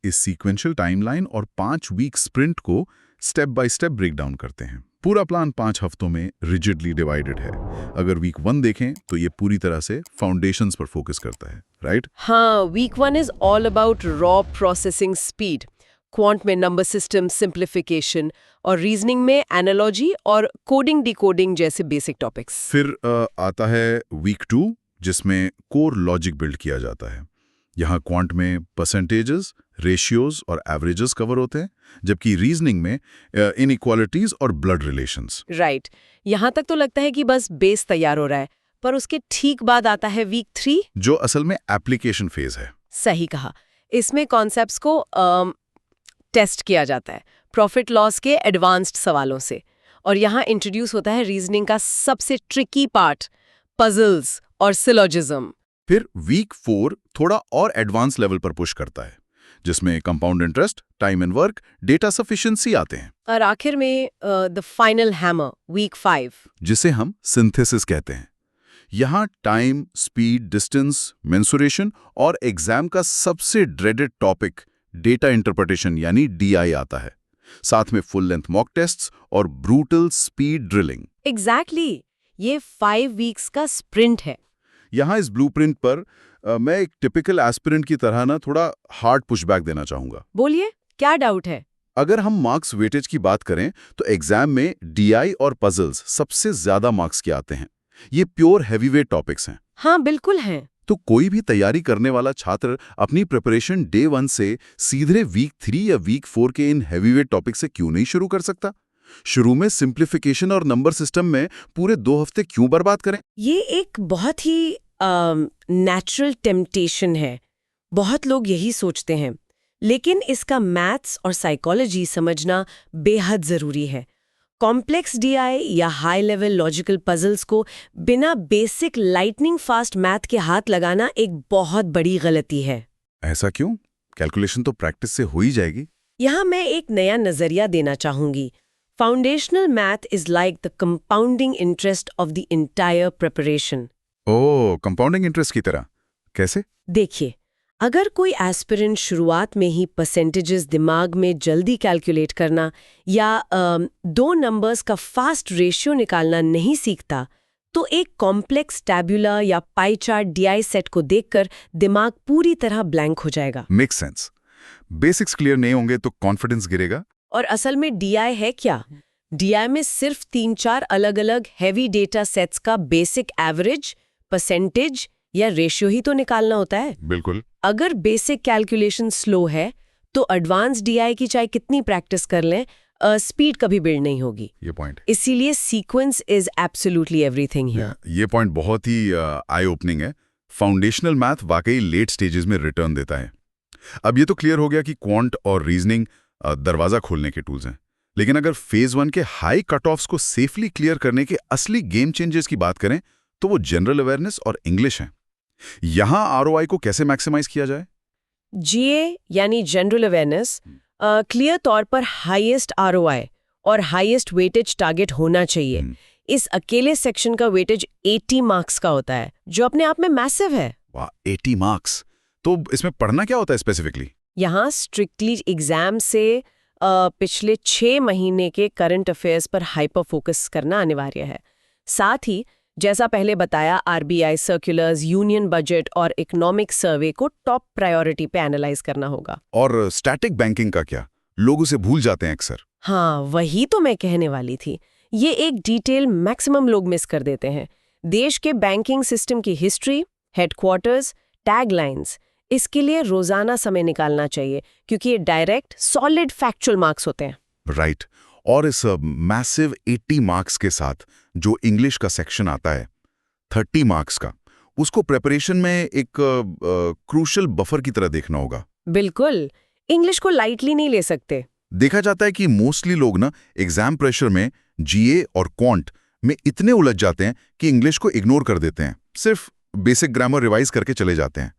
इस सीक्वेंशियल टाइमलाइन और 5 वीक स्प्रिंट को step by step break down करते हैं। पूरा प्लान 5 हफ्तों में रिजिडली डिवाइडेड है। अगर वीक 1 देखें तो ये पूरी तरह से फाउंडेशंस पर फोकस करता है, राइट? हाँ, week 1 is all about raw processing speed, quant में नंबर सिस्टम सिंप्लीफिकेशन और रीजनिंग में एनालॉजी और कोडिंग डिकोडिंग जैसे बेसिक टॉपिक्स। फिर आता है वीक 2 जिसमें कोर लॉजिक बिल्ड किया जाता है। यहाँ क्वांट में परसेंटेजेस, रेशियोज और एवरेजेस कवर होते हैं, जबकि रीजनिंग में इनइक्वालिटीज और ब्लड रिलेशंस। राइट। यहाँ तक तो लगता है कि बस बेस तैयार हो रहा है, पर उसके ठीक बाद आता है वीक 3, जो असल में एप्लीकेशन फेज है। सही कहा। इसमें कॉन्सेप्ट्स को टेस्ट किया जाता है प्रॉफिट लॉस के एडवांस्ड सवालों से, और यहाँ इंट्रोड्यूस होता है रीजनिंग का सबसे ट्रिकी पार्ट, पजल्स और सिलोजिज्म। फिर वीक 4 थोड़ा और एडवांस लेवल पर पुश करता है, जिसमें compound interest, time and work, data sufficiency आते हैं। और आखिर में द फाइनल हैमर, वीक 5, जिसे हम सिंथेसिस कहते हैं। यहाँ टाइम, स्पीड, डिस्टेंस, मेंसुरेशन और एग्जाम का सबसे ड्रेडेड टॉपिक डेटा इंटरप्रिटेशन यानी डीआई आता है, साथ में फुल लेंथ मॉक टेस्ट्स और ब्रूटल स्पीड ड्रिलिंग। एग्जैक्टली। ये 5 वीक्स का स्प्रिंट है। यहाँ इस ब्लूप्रिंट पर मैं एक टिपिकल एस्पिरेंट की तरह ना थोड़ा हार्ड पुशबैक देना चाहूंगा। बोलिए, क्या डाउट है? अगर हम मार्क्स वेटेज की बात करें तो एग्जाम में डीआई और पजल्स सबसे ज्यादा मार्क्स के आते हैं। ये प्योर हैवीवेट टॉपिक्स हैं। हाँ, बिल्कुल हैं। तो कोई भी तैयारी करने वाला छात्र अपनी प्रिपरेशन डे 1 से सीधे वीक 3 या वीक 4 के इन हैवीवेट टॉपिक से क्यों नहीं शुरू कर सकता? शुरू में सिंप्लीफिकेशन और नंबर सिस्टम में पूरे 2 हफ्ते क्यों बर्बाद करें? ये एक बहुत ही नेचुरल टेम्पटेशन है। बहुत लोग यही सोचते हैं, लेकिन इसका मैथ्स और साइकोलॉजी समझना बेहद ज़रूरी है। कॉम्प्लेक्स डीआई या हाई लेवल लॉजिकल पजल्स को बिना बेसिक लाइटनिंग फास्ट मैथ के हाथ लगाना एक बहुत बड़ी गलती है। ऐसा क्यों? कैलकुलेशन तो प्रैक्टिस से हो ही जाएगी। यहाँ मैं एक नया नजरिया देना चाहूंगी। Foundational math is like the compounding interest of the entire preparation. Oh, compounding interest की तरह कैसे? देखिए, अगर कोई एस्पिरेंट शुरुआत में ही परसेंटेजेस दिमाग में जल्दी कैलकुलेट करना या 2 नंबर्स का फास्ट रेशियो निकालना नहीं सीखता, तो एक कॉम्प्लेक्स टैब्यूला या पाई चार्ट डीआई सेट को देखकर दिमाग पूरी तरह ब्लैंक हो जाएगा। Makes sense. बेसिक्स क्लियर नहीं होंगे तो कॉन्फिडेंस गिरेगा। और असल में डीआई है क्या? डीआई में सिर्फ 3-4 अलग-अलग हैवी डेटा सेट्स का बेसिक एवरेज, परसेंटेज या रेशियो ही तो निकालना होता है। बिल्कुल। अगर बेसिक कैलकुलेशन स्लो है तो एडवांस डीआई की चाहे कितनी प्रैक्टिस कर लें, स्पीड कभी बिल्ड नहीं होगी। ये पॉइंट, इसीलिए sequence is absolutely everything here. ये पॉइंट बहुत ही आई ओपनिंग है। फाउंडेशनल मैथ वाकई लेट स्टेजेस में रिटर्न देता है। अब ये तो क्लियर हो गया कि क्वांट और रीजनिंग दरवाजा खोलने के टूल्स हैं, लेकिन अगर फेज 1 के हाई कट ऑफ्स को सेफली क्लियर करने के असली गेम चेंजर्स की बात करें तो वो जनरल अवेयरनेस और इंग्लिश हैं। यहां आरओआई को कैसे मैक्सिमाइज किया जाए? जीए यानी जनरल अवेयरनेस क्लियर तौर पर हाईएस्ट आरओआई और हाईएस्ट वेटेज टारगेट होना चाहिए। इस अकेले सेक्शन का वेटेज 80 मार्क्स का होता है, जो अपने आप में मैसिव है। वाह, 80 मार्क्स! तो इसमें पढ़ना क्या होता है स्पेसिफिकली? यहाँ स्ट्रिक्टली एग्जाम से पिछले 6 महीने के करंट अफेयर्स पर हाइपर फोकस करना अनिवार्य है। साथ ही जैसा पहले बताया, आरबीआई सर्कुलर्स, यूनियन बजट और इकोनॉमिक सर्वे को टॉप प्रायोरिटी पे एनालाइज करना होगा। और स्टैटिक बैंकिंग का क्या? लोग उसे भूल जाते हैं अक्सर। हाँ, वही तो मैं कहने वाली थी। ये एक डिटेल मैक्सिमम लोग मिस कर देते हैं। देश के बैंकिंग सिस्टम की हिस्ट्री, हेडक्वार्टर्स, टैगलाइंस, इसके लिए रोजाना समय निकालना चाहिए, क्योंकि ये डायरेक्ट सॉलिड फैक्चुअल मार्क्स होते हैं। राइट। और इस मैसिव 80 मार्क्स के साथ जो इंग्लिश का सेक्शन आता है 30 मार्क्स का, उसको प्रिपरेशन में एक क्रूशल बफर की तरह देखना होगा। बिल्कुल, इंग्लिश को लाइटली नहीं ले सकते। देखा जाता है कि मोस्टली लोग ना एग्जाम प्रेशर में जीए और क्वांट में इतने उलझ जाते हैं कि इंग्लिश को इग्नोर कर देते हैं, सिर्फ बेसिक ग्रामर रिवाइज करके चले जाते हैं।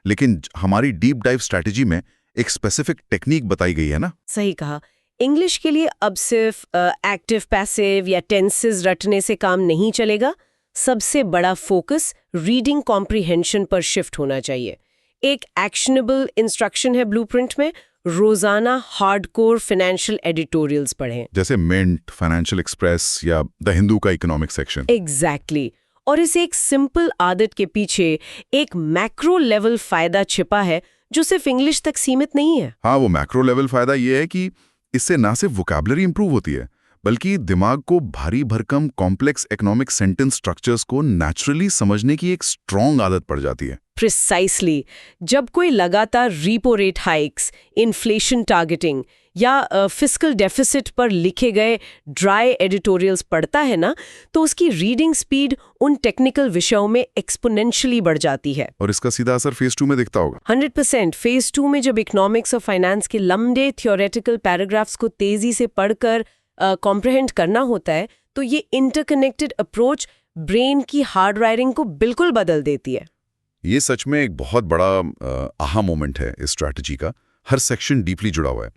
लेकिन हमारी डीप डाइव स्ट्रैटेजी में एक स्पेसिफिक टेक्निक बताई गई है ना। सही कहा। इंग्लिश के लिए अब सिर्फ एक्टिव पैसिव या टेंसेस रटने से काम नहीं चलेगा। सबसे बड़ा फोकस रीडिंग कॉम्प्रिहेंशन पर शिफ्ट होना चाहिए। एक एक्शनेबल इंस्ट्रक्शन है ब्लूप्रिंट में, रोजाना हार्डकोर फाइनेंशियल एडिटोरियल्स पढ़ें, जैसे मिंट, फाइनेंशियल एक्सप्रेस या द हिंदू का इकोनॉमिक सेक्शन। एग्जैक्टली। और इस एक सिंपल आदत के पीछे एक मैक्रो लेवल फायदा छिपा है जो सिर्फ इंग्लिश तक सीमित नहीं है। हाँ, वो मैक्रो लेवल फायदा ये है कि इससे ना सिर्फ वोकैबुलरी इंप्रूव होती है, बल्कि दिमाग को भारी भरकम कॉम्प्लेक्स इकोनॉमिक सेंटेंस स्ट्रक्चर्स को नेचुरली समझने की एक स्ट्रॉन्ग आदत पड़ जाती है। प्रिसाइसली। जब कोई लगातार रीपो रेट हाइक्स, इन्फ्लेशन टारगेटिंग या फिस्कल डेफिसिट पर लिखे गए ड्राई एडिटोरियल्स पढ़ता है ना, तो उसकी रीडिंग स्पीड उन टेक्निकल विषयों में एक्सपोनेंशियली बढ़ जाती है। और इसका सीधा असर फेज 2 में दिखता होगा। 100%। फेज 2 में जब इकोनॉमिक्स और फाइनेंस के लंबे थियोरेटिकल पैराग्राफ्स को तेजी से पढ़कर कॉम्प्रिहेंड करना होता है, तो ये इंटरकनेक्टेड अप्रोच ब्रेन की हार्ड वायरिंग को बिल्कुल बदल देती है। ये सच में एक बहुत बड़ा आहा मोमेंट है इस स्ट्रैटेजी का। हर सेक्शन डीपली जुड़ा हुआ है।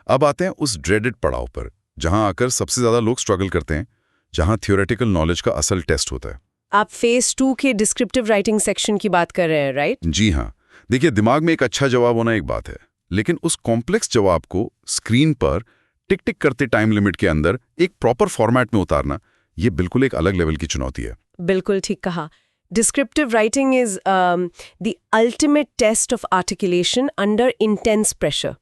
अब आते हैं उस ड्रेडेड पड़ाव पर, जहां आकर सबसे ज्यादा लोग स्ट्रगल करते हैं, जहां थियोरेटिकल नॉलेज का असल टेस्ट होता है। आप फेज 2 के डिस्क्रिप्टिव राइटिंग सेक्शन की बात कर रहे हैं, राइट? जी हाँ। देखिए, दिमाग में एक अच्छा जवाब होना एक बात है, लेकिन उस कॉम्प्लेक्स जवाब को स्क्रीन पर टिक टिक करते टाइम लिमिट के अंदर एक प्रॉपर फॉर्मेट में उतारना, ये बिल्कुल एक अलग लेवल की चुनौती है। बिल्कुल ठीक कहा। Descriptive writing is the ultimate test of articulation under intense pressure.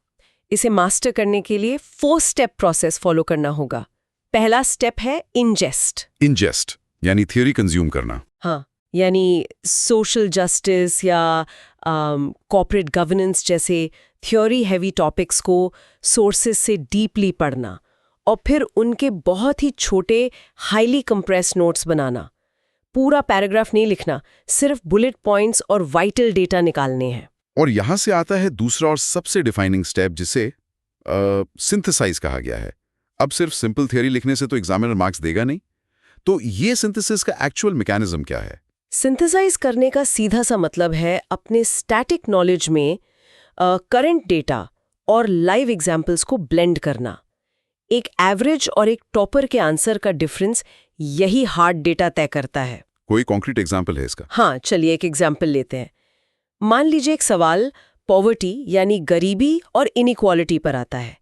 इसे मास्टर करने के लिए 4 स्टेप प्रोसेस फॉलो करना होगा। पहला स्टेप है इंजेस्ट। इंजेस्ट यानी थियोरी कंज्यूम करना। हाँ, यानी सोशल जस्टिस या कॉर्पोरेट गवर्नेंस जैसे थ्योरी हैवी टॉपिक्स को सोर्सेस से डीपली पढ़ना और फिर उनके बहुत ही छोटे हाईली कंप्रेस नोट्स बनाना। पूरा पैराग्राफ नहीं लिखना, सिर्फ बुलेट पॉइंट्स और वाइटल डेटा निकालने हैं। और यहां से आता है दूसरा और सबसे डिफाइनिंग स्टेप, जिसे सिंथेसाइज कहा गया है। अब सिर्फ सिंपल थियरी लिखने से तो एग्जामिनर मार्क्स देगा नहीं, तो ये सिंथेसिस का एक्चुअल मैकेनिज्म क्या है? सिंथेसाइज करने का सीधा सा मतलब है अपने स्टैटिक नॉलेज में करंट डेटा और लाइव एग्जाम्पल्स को ब्लेंड करना। एक एवरेज और एक टॉपर के आंसर का डिफरेंस यही हार्ड डेटा तय करता है। कोई कॉन्क्रीट एग्जाम्पल है इसका? हाँ, चलिए एक एग्जाम्पल लेते हैं। मान लीजिए एक सवाल पॉवर्टी यानी गरीबी और इनइक्वालिटी पर आता है।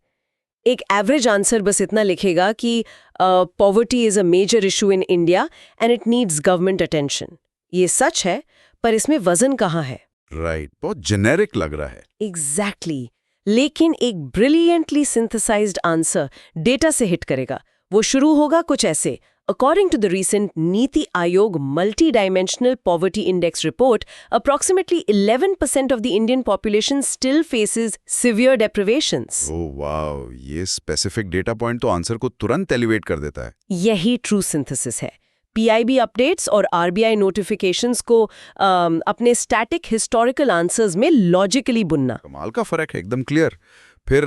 एक एवरेज आंसर बस इतना लिखेगा कि poverty is a major issue in India and it needs government attention. ये सच है, पर इसमें वजन कहाँ है? राइट, बहुत जेनेरिक लग रहा है। एग्जैक्टली। लेकिन एक ब्रिलियंटली सिंथेसाइज्ड आंसर डेटा से हिट करेगा। वो शुरू होगा कुछ ऐसे: According to the recent Niti Aayog Multi-Dimensional Poverty Index report, approximately 11% of the Indian population still faces severe deprivations. ओह वाव, ये स्पेसिफिक डेटा पॉइंट तो आंसर को तुरंत एलिवेट कर देता है। यही ट्रू सिंथेसिस है। PIB अपडेट्स और RBI नोटिफिकेशंस को अपने स्टैटिक हिस्टोरिकल आंसर्स में लॉजिकली बुनना। कमाल का फर्क है, एकदम क्लियर। फिर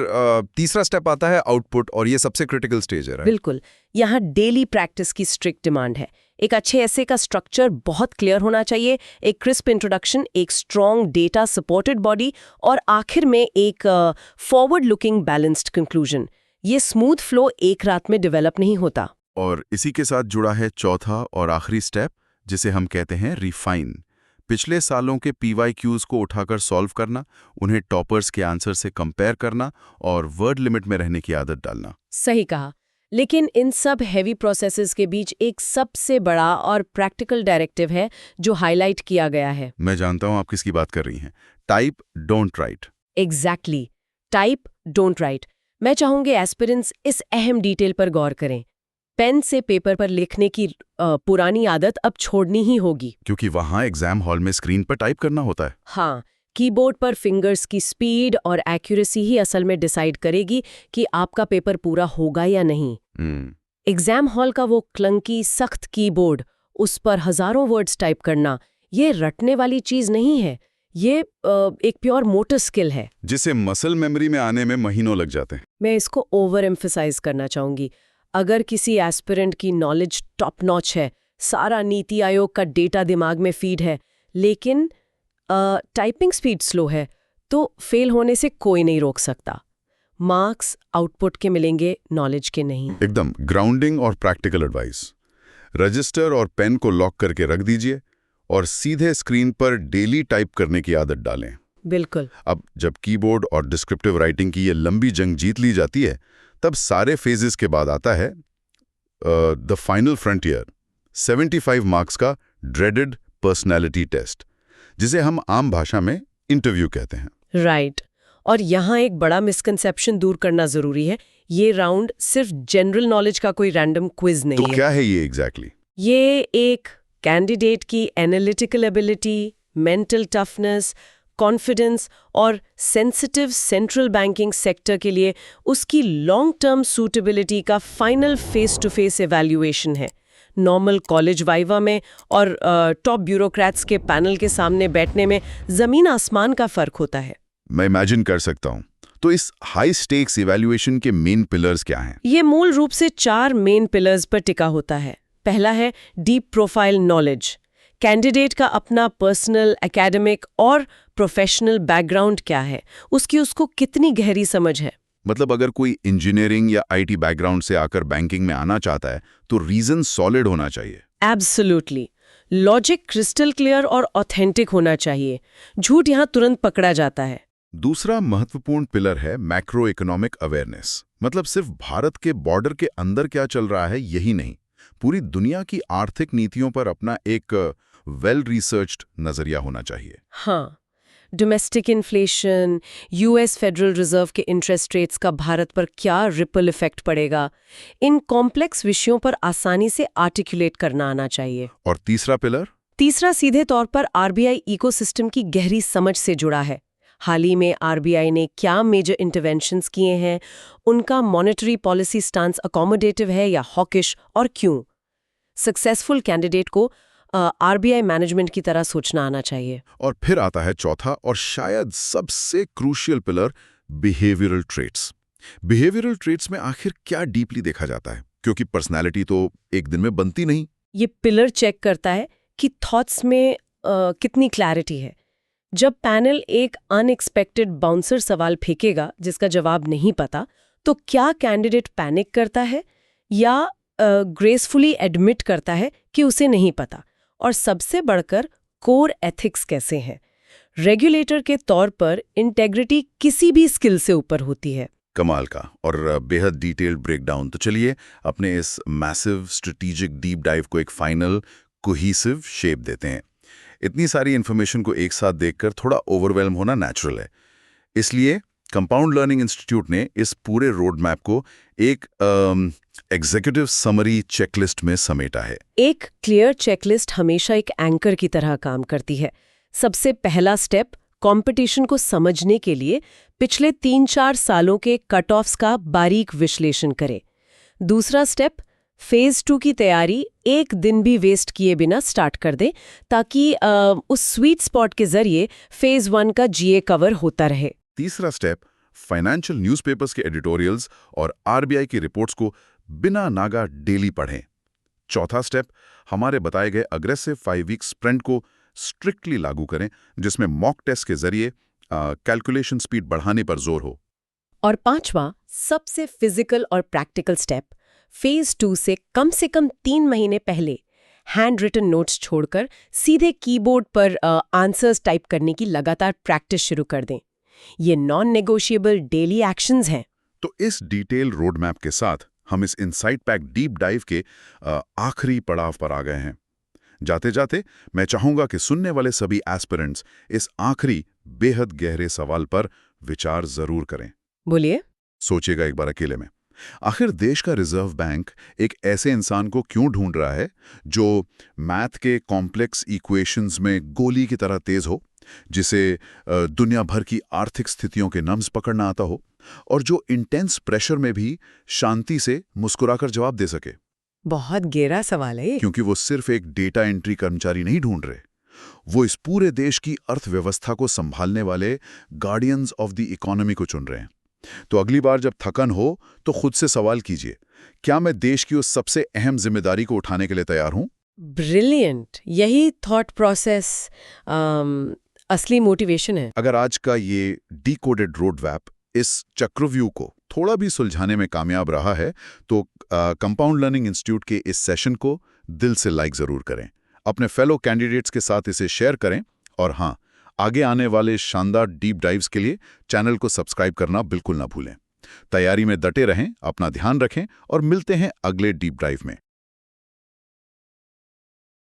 तीसरा स्टेप आता है आउटपुट, और ये सबसे क्रिटिकल स्टेज है। बिल्कुल। यहाँ डेली प्रैक्टिस की स्ट्रिक्ट डिमांड है। एक अच्छे ऐसे का स्ट्रक्चर बहुत क्लियर होना चाहिए, एक क्रिस्प इंट्रोडक्शन, एक स्ट्रॉन्ग डेटा सपोर्टेड बॉडी और आखिर में एक फॉरवर्ड लुकिंग बैलेंस्ड कंक्लूजन। ये स्मूथ फ्लो एक रात में डेवलप नहीं होता। और इसी के साथ जुड़ा है चौथा और आखिरी स्टेप, जिसे हम कहते हैं रिफाइन। पिछले सालों के PYQs को उठाकर सॉल्व करना, उन्हें टॉपर्स के आंसर से कंपेयर करना और वर्ड लिमिट में रहने की आदत डालना। सही कहा। लेकिन इन सब हैवी प्रोसेसेस के बीच एक सबसे बड़ा और प्रैक्टिकल डायरेक्टिव है जो हाईलाइट किया गया है। मैं जानता हूं आप किसकी बात कर रही हैं। Type, don't write. Exactly. Type, don't write. मैं चाहूंगी एस्पिरेंट्स इस अहम डिटेल पर गौर करें। पेन से पेपर पर लिखने की पुरानी आदत अब छोड़नी ही होगी, क्योंकि वहां एग्जाम हॉल में स्क्रीन पर टाइप करना होता है। हाँ, कीबोर्ड पर फिंगर्स की स्पीड और एक्यूरेसी ही असल में डिसाइड करेगी कि आपका पेपर पूरा होगा या नहीं। एग्जाम हॉल का वो क्लंकी सख्त कीबोर्ड, उस पर हजारों वर्ड्स टाइप करना, ये रटने वाली चीज नहीं है। ये एक प्योर मोटर स्किल है, जिसे मसल मेमोरी में आने में महीनों लग जाते हैं। मैं इसको ओवर एम्फसाइज करना चाहूंगी। अगर किसी एस्पिरेंट की नॉलेज टॉप नॉच है, सारा नीति आयोग का डेटा दिमाग में फीड है, लेकिन टाइपिंग स्पीड स्लो है, तो फेल होने से कोई नहीं रोक सकता। मार्क्स आउटपुट के मिलेंगे, नॉलेज के नहीं। एकदम ग्राउंडिंग और प्रैक्टिकल एडवाइस। रजिस्टर और पेन को लॉक करके रख दीजिए और सीधे स्क्रीन पर डेली टाइप करने की आदत डालें। बिल्कुल। अब जब कीबोर्ड और डिस्क्रिप्टिव राइटिंग की ये लंबी जंग जीत ली जाती है, तब सारे फेजेस के बाद आता है द फाइनल फ्रंटियर, 75 मार्क्स का ड्रेडेड पर्सनैलिटी टेस्ट, जिसे हम आम भाषा में इंटरव्यू कहते हैं। राइट। और यहाँ एक बड़ा मिसकंसेप्शन दूर करना जरूरी है। ये राउंड सिर्फ जनरल नॉलेज का कोई रैंडम क्विज नहीं तो है। क्या है ये एग्जैक्टली? ये एक कैंडिडेट की analytical ability, mental toughness, confidence और सेंसिटिव सेंट्रल बैंकिंग सेक्टर के लिए उसकी लॉन्ग टर्म सूटेबिलिटी का final face to face evaluation है। नॉर्मल कॉलेज वाइवा में और टॉप ब्यूरोक्रेट्स के पैनल के सामने बैठने में जमीन आसमान का फर्क होता है। मैं इमेजिन कर सकता हूँ। तो इस हाई स्टेक्स इवैल्यूएशन के मेन पिलर्स क्या हैं? ये मूल रूप से 4 मेन पिलर्स पर टिका होता है। पहला है डीप प्रोफाइल नॉलेज। कैंडिडेट का अपना पर्सनल, एकेडमिक और प्रोफेशनल बैकग्राउंड क्या है, उसको कितनी गहरी समझ है। मतलब अगर कोई इंजीनियरिंग या आईटी बैकग्राउंड से आकर बैंकिंग में आना चाहता है तो रीजन सॉलिड होना चाहिए। एब्सोल्युटली। लॉजिक क्रिस्टल क्लियर और ऑथेंटिक होना चाहिए। झूठ यहाँ तुरंत पकड़ा जाता है। दूसरा महत्वपूर्ण पिलर है मैक्रो इकोनॉमिक अवेयरनेस। मतलब सिर्फ भारत के बॉर्डर के अंदर क्या चल रहा है यही नहीं, पूरी दुनिया की आर्थिक नीतियों पर अपना एक वेल रिसर्च्ड नजरिया होना चाहिए। हाँ, domestic inflation, US federal reserve के इंटरेस्ट रेट्स का भारत पर क्या रिपल इफेक्ट पड़ेगा, इन कॉम्प्लेक्स विषयों पर आसानी से आर्टिकुलेट करना आना चाहिए। और तीसरा पिलर? तीसरा सीधे तौर पर आरबीआई इकोसिस्टम की गहरी समझ से जुड़ा है। हाल ही में आरबीआई ने क्या मेजर इंटरवेंशंस किए हैं, उनका मॉनेटरी पॉलिसी स्टांस अकोमोडेटिव है या हॉकिश, और क्यों। सक्सेसफुल कैंडिडेट को आरबीआई मैनेजमेंट की तरह सोचना आना चाहिए। और फिर आता है चौथा और शायद सबसे crucial pillar, behavioural traits. Behavioural traits में आखिर क्या डीपली देखा जाता है, क्योंकि पर्सनैलिटी तो एक दिन में बनती नहीं। ये पिलर चेक करता है कि थॉट्स में कितनी क्लैरिटी है। जब पैनल एक अनएक्सपेक्टेड बाउंसर सवाल फेंकेगा जिसका जवाब नहीं पता, तो क्या कैंडिडेट पैनिक करता है या ग्रेसफुली एडमिट करता है कि उसे नहीं पता। और सबसे बढ़कर कोर एथिक्स कैसे हैं। रेगुलेटर के तौर पर इंटेग्रिटी किसी भी स्किल से ऊपर होती है। कमाल का और बेहद डिटेल्ड ब्रेकडाउन। तो चलिए अपने इस मैसिव स्ट्रेटेजिक डीप डाइव को एक फाइनल कोहेसिव शेप देते हैं। इतनी सारी इन्फॉर्मेशन को एक साथ देखकर थोड़ा ओवरवेल्म होना नेचुरल है, इसलिए कंपाउंड लर्निंग इंस्टीट्यूट ने इस पूरे रोड मैप को एक एग्जीक्यूटिव समरी चेकलिस्ट में समेटा है। एक क्लियर चेकलिस्ट हमेशा एक एंकर की तरह काम करती है। सबसे पहला स्टेप, कंपटीशन को समझने के लिए पिछले 3-4 सालों के कट ऑफ्स का बारीक विश्लेषण करें। दूसरा स्टेप, फेज 2 की तैयारी एक दिन भी वेस्ट किए बिना स्टार्ट कर दे, ताकि उस स्वीट स्पॉट के जरिए फेज 1 का जीए कवर होता रहे। तीसरा स्टेप, फाइनेंशियल न्यूज़पेपर्स के एडिटोरियल्स और आरबीआई की रिपोर्ट्स को बिना नागा डेली पढ़ें। चौथा स्टेप, हमारे बताए गए अग्रेसिव 5 वीक स्प्रिंट को स्ट्रिक्टली लागू करें, जिसमें मॉक टेस्ट के जरिए कैलकुलेशन स्पीड बढ़ाने पर जोर हो। और पांचवा, सबसे फिजिकल और प्रैक्टिकल स्टेप, फेज 2 से कम 3 महीने पहले हैंड रिटन नोट्स छोड़कर सीधे कीबोर्ड पर आंसर्स टाइप करने की लगातार प्रैक्टिस शुरू कर दें। ये नॉन नेगोशिएबल डेली एक्शंस हैं। तो इस डिटेल रोड मैप के साथ हम इस इनसाइट पैक डीप डाइव के आखिरी पड़ाव पर आ गए हैं। जाते जाते मैं चाहूंगा कि सुनने वाले सभी एस्पिरेंट्स इस आखिरी बेहद गहरे सवाल पर विचार जरूर करें। बोलिए। सोचिएगा एक बार अकेले में, आखिर देश का रिजर्व बैंक एक ऐसे इंसान को क्यों ढूंढ रहा है जो मैथ के कॉम्प्लेक्स इक्वेशंस में गोली की तरह तेज हो, जिसे दुनिया भर की आर्थिक स्थितियों के नब्ज पकड़ना आता हो, और जो इंटेंस प्रेशर में भी शांति से मुस्कुराकर जवाब दे सके। बहुत गहरा सवाल है ये। क्योंकि वो सिर्फ एक डेटा एंट्री कर्मचारी नहीं ढूंढ रहे, वो इस पूरे देश की अर्थव्यवस्था को संभालने वाले गार्डियंस ऑफ द इकोनॉमी को चुन रहे हैं। तो अगली बार जब थकन हो तो खुद से सवाल कीजिए, क्या मैं देश की उस सबसे अहम जिम्मेदारी को उठाने के लिए तैयार हूं? ब्रिलियंट। यही थॉट प्रोसेस असली मोटिवेशन है। अगर आज का ये डीकोडेड रोड मैप इस चक्रव्यूह को थोड़ा भी सुलझाने में कामयाब रहा है तो कंपाउंड लर्निंग इंस्टीट्यूट के इस सेशन को दिल से लाइक जरूर करें, अपने फेलो कैंडिडेट्स के साथ इसे शेयर करें, और हाँ, आगे आने वाले शानदार डीप डाइव्स के लिए चैनल को सब्सक्राइब करना बिल्कुल ना भूलें। तैयारी में डटे रहें, अपना ध्यान रखें और मिलते हैं अगले डीप डाइव में।